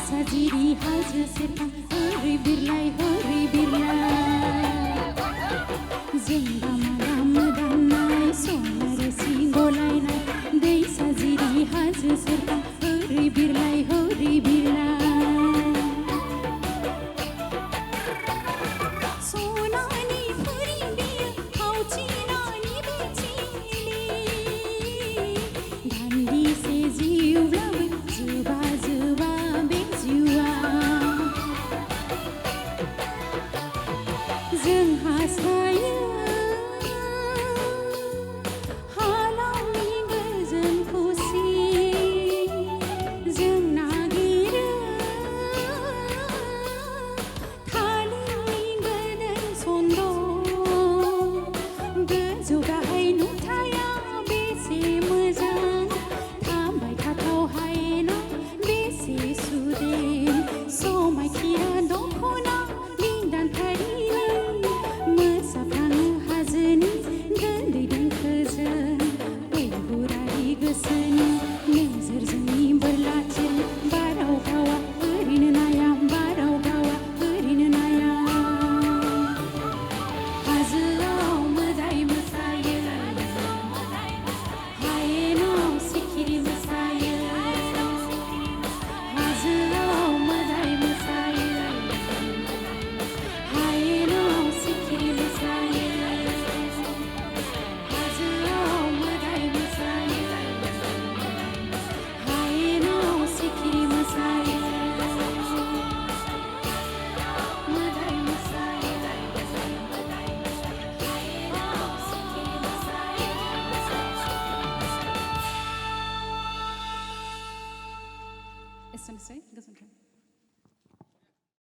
Sajiri haja sepa hori birlai Zenga madam danai sonar singolai nai Dei sajiri haja sepa hori birlai Sonani puri biya hauchi nani bechili Dandi se jiwla juba juba जोंहा सायो हालामनि गोजोन खुसि जों नागिरो थालिरनि गोदै सन्द गोजौ गाहाय नुथाया बेसे मोजां थांबाय थाथाव हायेना बेसे सुदेम समायखिरा दख'ना बिदानफारि Ist du nicht so?